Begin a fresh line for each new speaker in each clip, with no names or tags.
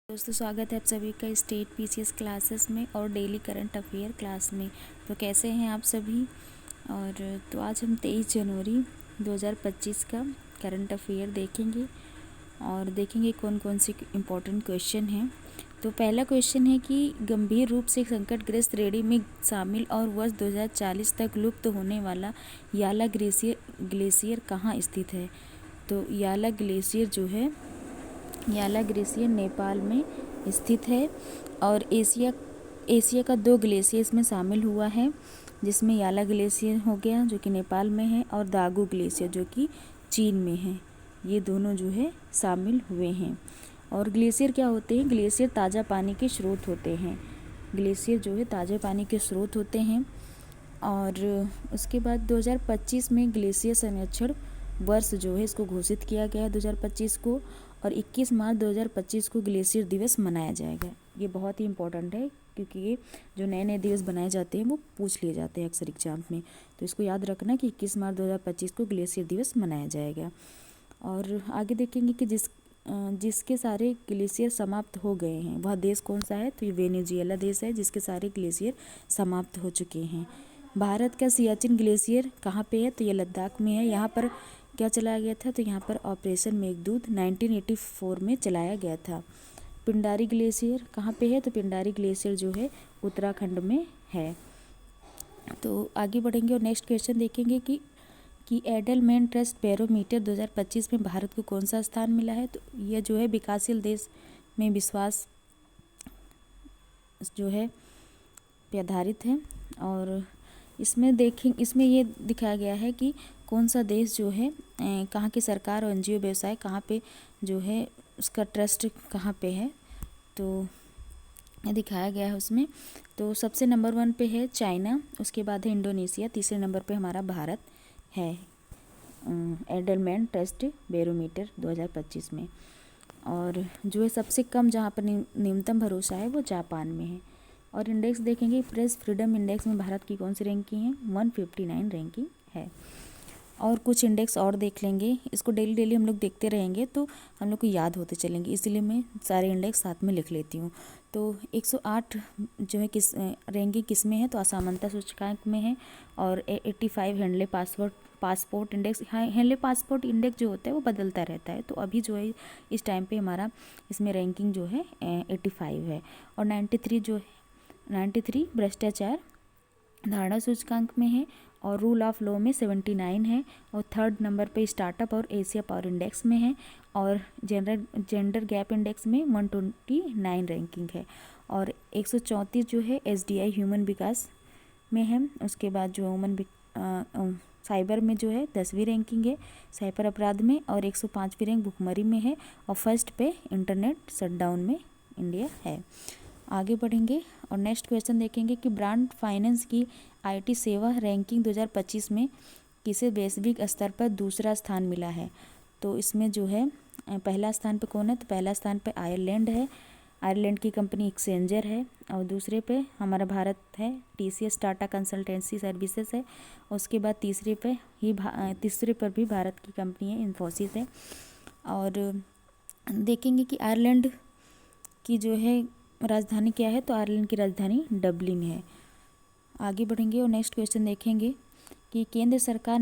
दोस्तों स्वागत है आप सभी का स्टेट पीसीएस क्लासेस में और डेली करंट अफेयर क्लास में। तो कैसे हैं आप सभी। और तो आज हम 23 जनवरी 2025 का करंट अफेयर देखेंगे और देखेंगे कौन कौन से इम्पोर्टेंट क्वेश्चन हैं। तो पहला क्वेश्चन है कि गंभीर रूप से संकटग्रस्त श्रेणी में शामिल और वर्ष 2040 तक लुप्त होने वाला याला ग्लेशियर कहाँ स्थित है। तो याला ग्लेशियर नेपाल में स्थित है और एशिया का 2 ग्लेशियर इसमें शामिल हुआ है, जिसमें याला ग्लेशियर हो गया जो कि नेपाल में है और दागू ग्लेशियर जो कि चीन में है। ये दोनों जो है शामिल हुए हैं। और ग्लेशियर क्या होते हैं? ग्लेशियर ताज़ा पानी के स्रोत होते हैं। ग्लेशियर जो है ताज़ा पानी के स्रोत होते हैं। और उसके बाद 2025 में ग्लेशियर संरक्षण वर्ष जो है इसको घोषित किया गया है 2025 को, और 21 मार्च 2025 को ग्लेशियर दिवस मनाया जाएगा। ये बहुत ही इम्पोर्टेंट है क्योंकि ये जो नए नए दिवस बनाए जाते हैं वो पूछ लिए जाते हैं अक्सर एग्जाम में। तो इसको याद रखना कि 21 मार्च 2025 को ग्लेशियर दिवस मनाया जाएगा। और आगे देखेंगे कि जिसके सारे ग्लेशियर समाप्त हो गए हैं वह देश कौन सा है। तो ये वेनेजुएला देश है जिसके सारे ग्लेशियर समाप्त हो चुके हैं। भारत का सियाचिन ग्लेशियर कहाँ पे है? तो ये लद्दाख में है। यहाँ पर क्या चलाया गया था? तो यहाँ पर ऑपरेशन मेघदूत 1984 में चलाया गया था। पिंडारी ग्लेशियर कहाँ पे है? तो पिंडारी ग्लेशियर जो है उत्तराखंड में है। तो आगे बढ़ेंगे और नेक्स्ट क्वेश्चन देखेंगे कि एडलमैन ट्रस्ट बैरोमीटर 2025 में भारत को कौन सा स्थान मिला है। तो यह जो है विकासशील देश में विश्वास जो है पे आधारित है। और इसमें ये दिखाया गया है कि कौन सा देश जो है कहाँ की सरकार और एनजीओ व्यवसाय कहाँ पे जो है उसका ट्रस्ट कहाँ पे है। तो ये दिखाया गया है उसमें। तो सबसे नंबर 1 पे है चाइना, उसके बाद है इंडोनेशिया, तीसरे नंबर पे हमारा भारत है एडलमैन ट्रस्ट बैरोमीटर 2025 में। और जो है सबसे कम जहाँ पर न्यूनतम भरोसा है वो जापान में है। और इंडेक्स देखेंगे, प्रेस फ्रीडम इंडेक्स में भारत की कौन सी रैंकिंग है? 159 रैंकिंग है। और कुछ इंडेक्स और देख लेंगे, इसको डेली हम लोग देखते रहेंगे तो हम लोग को याद होते चलेंगे, इसलिए मैं सारे इंडेक्स साथ में लिख लेती हूँ। तो 108 जो है किस रैंकिंग किस में है? तो असमानता सूचकांक में है। और 85 handle passport index. Handle passport index जो होता है वो बदलता रहता है, तो अभी जो है इस टाइम पे हमारा इसमें रैंकिंग जो है 85 है। और 93 भ्रष्टाचार धारणा सूचकांक में है। और रूल ऑफ लॉ में 79 है। और 3rd नंबर पे स्टार्टअप और एशिया पावर इंडेक्स में है। और जेंडर गैप इंडेक्स में 129 रैंकिंग है। और 134 जो है SDI ह्यूमन विकास में है। उसके बाद जो साइबर में जो है 10वीं रैंकिंग है साइबर अपराध में। और 105वीं रैंक भुखमरी में है। और फर्स्ट पे इंटरनेट शटडाउन में इंडिया है। आगे बढ़ेंगे और नेक्स्ट क्वेश्चन देखेंगे कि ब्रांड फाइनेंस की IT सेवा रैंकिंग 2025 में किसे वैश्विक स्तर पर दूसरा स्थान मिला है। तो इसमें जो है पहला स्थान पे कौन है? तो पहला स्थान पे आयरलैंड है। आयरलैंड की कंपनी एक्सेंजर है। और दूसरे पे हमारा भारत है, TCS टाटा कंसल्टेंसी सर्विसेज है। उसके बाद तीसरे पर भी भारत की कंपनी है, इन्फोसिस है। और देखेंगे कि आयरलैंड की जो है राजधानी क्या है। तो आयरलैंड की राजधानी डबलिन है। आगे बढ़ेंगे और नेक्स्ट क्वेश्चन देखेंगे कि केंद्र सरकार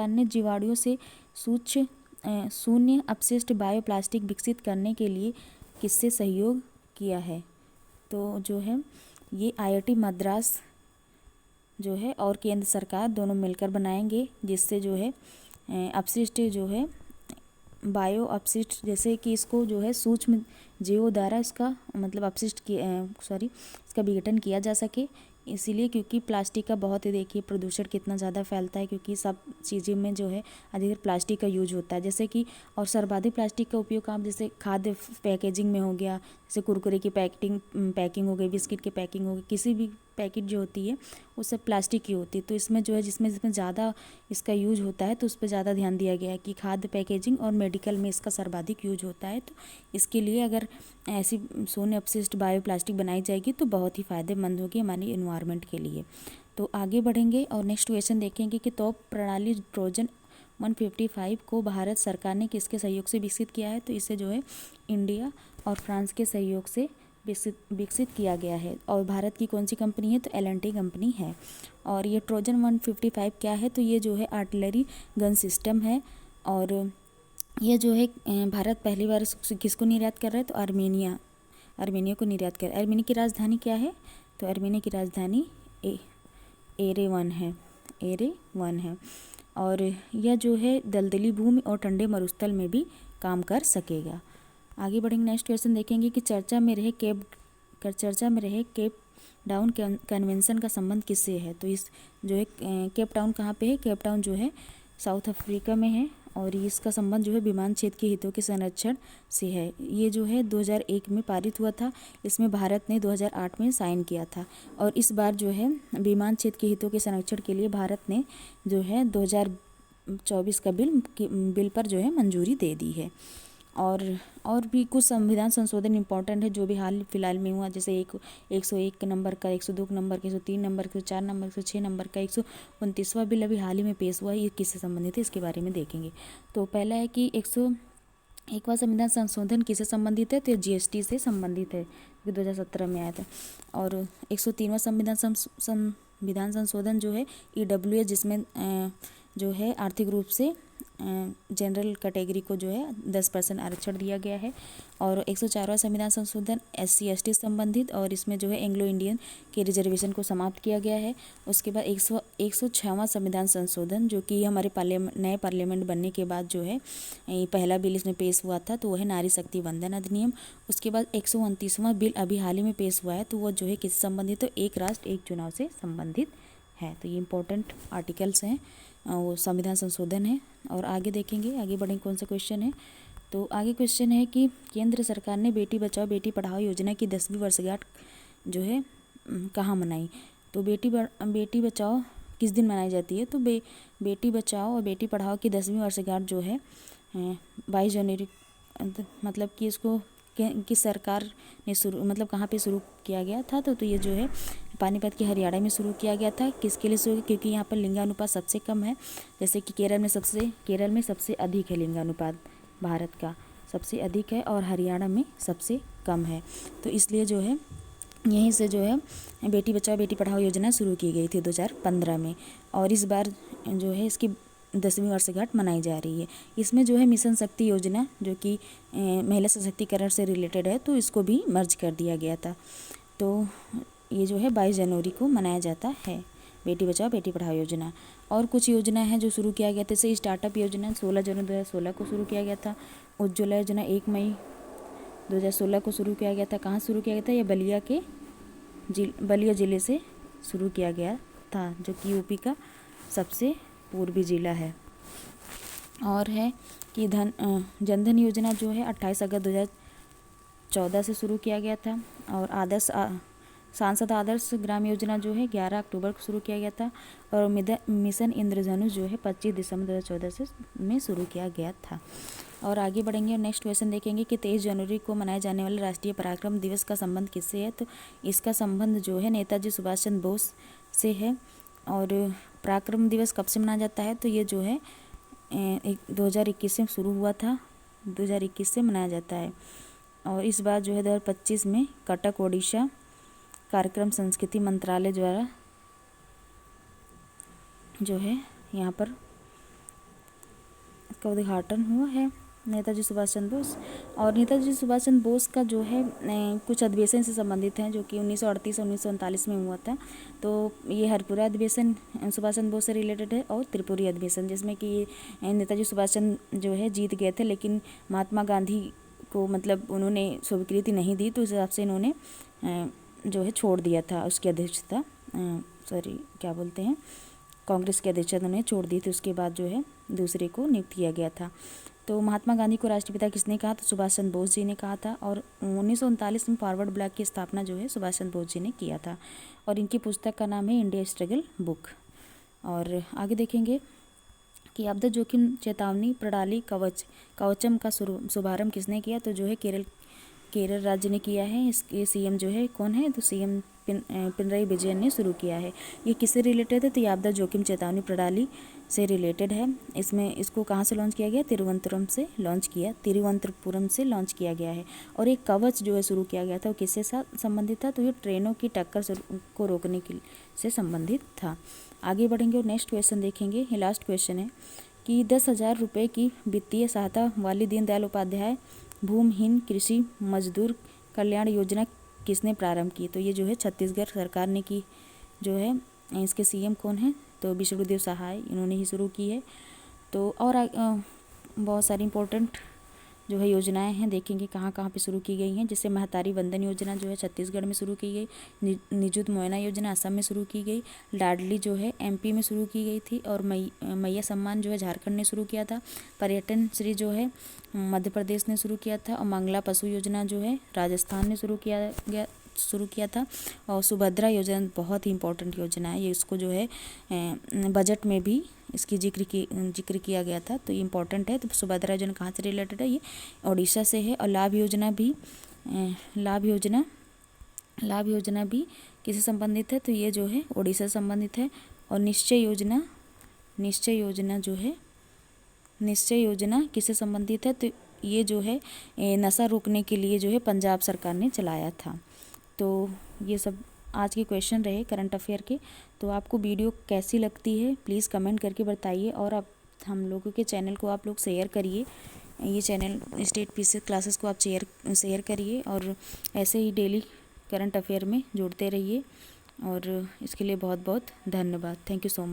ने जीवाणुओं से शून्य अपशिष्ट बायोप्लास्टिक विकसित करने के लिए किससे सहयोग किया है। तो जो है ये IIT मद्रास जो है और केंद्र सरकार दोनों मिलकर बनाएंगे, जिससे जो है अपशिष्ट जो है बायो अपशिष्ट, जैसे कि इसको जो है सूक्ष्म जीवों द्वारा इसका मतलब इसका विघटन किया जा सके। इसीलिए क्योंकि प्लास्टिक का बहुत ही देखिए प्रदूषण कितना ज़्यादा फैलता है, क्योंकि सब चीज़ों में जो है अधिकतर प्लास्टिक का यूज होता है। जैसे कि और सर्वाधिक प्लास्टिक का उपयोग आप जैसे खाद्य पैकेजिंग में हो गया, जैसे कुरकुरे की पैकिंग हो गई, बिस्किट की पैकिंग हो गई, किसी भी पैकेट जो होती है वो सब प्लास्टिक की होती है। तो इसमें जो है जिसमें ज़्यादा इसका यूज होता है तो उस पर ज़्यादा ध्यान दिया गया है कि खाद्य पैकेजिंग और मेडिकल में इसका सर्वाधिक यूज होता है। तो इसके लिए अगर ऐसी शून्य अपशिष्ट बायोप्लास्टिक बनाई जाएगी तो बहुत ही फ़ायदेमंद होगी हमारी इन्वायरमेंट के लिए। तो आगे बढ़ेंगे और नेक्स्ट क्वेश्चन देखेंगे कि तोप प्रणाली ट्रोजन 155 को भारत सरकार ने किसके सहयोग से विकसित किया है। तो इसे जो है इंडिया और फ्रांस के सहयोग से विकसित किया गया है। और भारत की कौन सी कंपनी है? तो L&T कंपनी है। और ये ट्रोजन 155 क्या है? तो ये जो है आर्टिलरी गन सिस्टम है। और ये जो है भारत पहली बार किसको निर्यात कर रहा है? तो आर्मेनिया को निर्यात कर रहा है। आर्मेनिया की राजधानी क्या है? तो आर्मेनिया की राजधानी एरेवन है। और यह जो है दलदली भूमि और ठंडे मरुस्थल में भी काम कर सकेगा। आगे बढ़ेंगे, नेक्स्ट क्वेश्चन देखेंगे कि चर्चा में रहे केप टाउन कन्वेंशन का संबंध किससे है? तो इस जो है केप टाउन कहाँ पे है? केप टाउन जो है साउथ अफ्रीका में है। और इसका संबंध जो है विमान क्षेत्र के हितों के संरक्षण से है। ये जो है 2001 में पारित हुआ था। इसमें भारत ने 2008 में साइन किया था। और इस बार जो है विमान क्षेत्र के हितों के संरक्षण के लिए भारत ने जो है 2024 का बिल पर जो है मंजूरी दे दी है। और भी कुछ संविधान संशोधन इम्पॉर्टेंट है जो भी हाल फिलहाल में हुआ, जैसे 101 नंबर का, 102 नंबर का, 103 नंबर का, 104 नंबर का, 106 नंबर का, 129वां बिल अभी हाल ही में पेश हुआ है। ये किससे संबंधित है इसके बारे में देखेंगे। तो पहला है कि 101वां संविधान संशोधन किससे संबंधित है? तो GST से संबंधित है, जो 2017 में आया था। और 103वां संविधान संशोधन जो है EWS, जिसमें जो है आर्थिक रूप से जनरल कैटेगरी को जो है 10% आरक्षण दिया गया है। और 104वां संविधान संशोधन SC/ST संबंधित, और इसमें जो है एंग्लो इंडियन के रिजर्वेशन को समाप्त किया गया है। उसके बाद 106वां संविधान संशोधन, जो कि हमारे नए पार्लियामेंट बनने के बाद जो है पहला बिल इसमें पेश हुआ था, तो वह है नारी शक्ति वंदन अधिनियम। उसके बाद 129वां बिल अभी हाल ही में पेश हुआ है, तो वह जो है किससे संबंधित है? तो एक राष्ट्र एक चुनाव से संबंधित है। तो ये इंपॉर्टेंट आर्टिकल्स हैं, वो संविधान संशोधन है। और आगे देखेंगे, आगे बढ़ेंगे कौन सा क्वेश्चन है। तो आगे क्वेश्चन है कि केंद्र सरकार ने बेटी बचाओ बेटी पढ़ाओ योजना की 10वीं वर्षगांठ जो है कहाँ मनाई? तो बेटी बचाओ किस दिन मनाई जाती है? तो बेटी बचाओ और बेटी पढ़ाओ की 10वीं वर्षगांठ जो है 22 जनवरी, मतलब कि इसको किस सरकार ने मतलब कहाँ पे शुरू किया गया था? तो ये जो है पानीपत के हरियाणा में शुरू किया गया था। किसके लिए शुरू? क्योंकि यहाँ पर लिंगानुपात सबसे कम है। जैसे कि केरल में सबसे अधिक है लिंगानुपात, भारत का सबसे अधिक है, और हरियाणा में सबसे कम है। तो इसलिए जो है यहीं से जो है बेटी बचाओ बेटी पढ़ाओ योजना शुरू की गई थी 2015 में। और इस बार जो है इसकी 10वीं वर्षगांठ मनाई जा रही है। इसमें जो है मिशन शक्ति योजना, जो कि महिला सशक्तिकरण से रिलेटेड है, तो इसको भी मर्ज कर दिया गया था। तो ये जो है 22 जनवरी को मनाया जाता है बेटी बचाओ बेटी पढ़ाओ योजना। और कुछ योजना है जो शुरू किया गया था, जैसे स्टार्टअप योजना 16 जनवरी 2016 को शुरू किया गया था। उज्ज्वला योजना 1 मई 2016 को शुरू किया गया था। कहाँ शुरू किया गया था? ये बलिया ज़िले से शुरू किया गया था, जो कि यूपी का सबसे पूर्वी ज़िला है। और है कि जनधन योजना जो है 28 अगस्त 2014 से शुरू किया गया था। और सांसद आदर्श ग्राम योजना जो है 11 अक्टूबर को शुरू किया गया था। और मिशन इंद्रधनुष जो है 25 दिसंबर 2014 में शुरू किया गया था। और आगे बढ़ेंगे, नेक्स्ट क्वेश्चन देखेंगे कि 23 जनवरी को मनाए जाने वाले राष्ट्रीय पराक्रम दिवस का संबंध किससे है? तो इसका संबंध जो है नेताजी सुभाष चंद्र बोस से है। और पराक्रम दिवस कब से मनाया जाता है? तो ये जो है 2021 से शुरू हुआ था, 2021 से मनाया जाता है। और इस बार जो है 2025 में कटक ओडिशा कार्यक्रम संस्कृति मंत्रालय द्वारा जो है यहाँ पर का उद्घाटन हुआ है, नेताजी सुभाष चंद्र बोस। और नेताजी सुभाष चंद्र बोस का जो है कुछ अधिवेशन से संबंधित हैं, जो कि 1938 और 1939 में हुआ था। तो ये हरपुरा अधिवेशन सुभाष चंद्र बोस से रिलेटेड है, और त्रिपुरी अधिवेशन, जिसमें कि नेताजी सुभाष चंद्र जो है जीत गए थे, लेकिन महात्मा गांधी को मतलब उन्होंने स्वीकृति नहीं दी, तो उस हिसाब से इन्होंने जो है छोड़ दिया था उसकी अध्यक्षता, कांग्रेस की अध्यक्षता उन्होंने छोड़ दी थी। उसके बाद जो है दूसरे को नियुक्त किया गया था। तो महात्मा गांधी को राष्ट्रपिता किसने कहा? तो सुभाष चंद्र बोस जी ने कहा था। और 1939 में फॉरवर्ड ब्लॉक की स्थापना जो है सुभाष चंद्र बोस जी ने किया था। और इनकी पुस्तक का नाम है इंडिया स्ट्रगल बुक। और आगे देखेंगे कि आपदा जोखिम चेतावनी प्रणाली कवचम का शुभारंभ किसने किया? तो जो है केरल राज्य ने किया है। इसके CM जो है कौन है? तो CM पिनरई विजयन ने शुरू किया है। ये किससे रिलेटेड है? तो ये आपदा जोखिम चेतावनी प्रणाली से रिलेटेड है। इसमें इसको कहाँ से लॉन्च किया गया? तिरुवनंतपुरम से लॉन्च किया गया है। और एक कवच जो है शुरू किया गया था, वो किससे साथ संबंधित था? तो ये ट्रेनों की टक्कर को रोकने के से संबंधित था। आगे बढ़ेंगे और नेक्स्ट क्वेश्चन देखेंगे। ये लास्ट क्वेश्चन है कि 10,000 रुपये की वित्तीय सहायता वाली दीनदयाल उपाध्याय भूमिहीन कृषि मजदूर कल्याण योजना किसने प्रारंभ की? तो ये जो है छत्तीसगढ़ सरकार ने की जो है। इसके सीएम कौन है? तो विष्णुदेव सहाय, इन्होंने ही शुरू की है। तो और बहुत सारी इंपॉर्टेंट जो है योजनाएं हैं, देखेंगे कहाँ कहाँ पे शुरू की गई हैं। जैसे महतारी वंदन योजना जो है छत्तीसगढ़ में शुरू की गई, निजुत मुआयना योजना असम में शुरू की गई, लाडली जो है एमपी में शुरू की गई थी, और मैया सम्मान जो है झारखंड ने शुरू किया था, पर्यटन श्री जो है मध्य प्रदेश ने शुरू किया था, और मंगला पशु योजना जो है राजस्थान ने शुरू किया था, और सुभद्रा योजना बहुत ही इंपॉर्टेंट योजना है। ये इसको जो है बजट में भी इसकी जिक्र किया गया था, तो ये इंपॉर्टेंट है। तो सुभद्रा योजना कहाँ से रिलेटेड है? ये ओडिशा से है। और लाभ योजना भी किससे संबंधित है? तो ये जो है ओडिशा से संबंधित है। और निश्चय योजना किससे संबंधित है? तो ये जो है नशा रोकने के लिए जो है पंजाब सरकार ने चलाया था। तो ये सब आज के क्वेश्चन रहे करंट अफेयर के। तो आपको वीडियो कैसी लगती है प्लीज़ कमेंट करके बताइए, और आप हम लोगों के चैनल को आप लोग शेयर करिए। ये चैनल स्टेट पीसीएस क्लासेस को आप शेयर करिए, और ऐसे ही डेली करंट अफेयर में जुड़ते रहिए। और इसके लिए बहुत बहुत धन्यवाद। Thank you so much.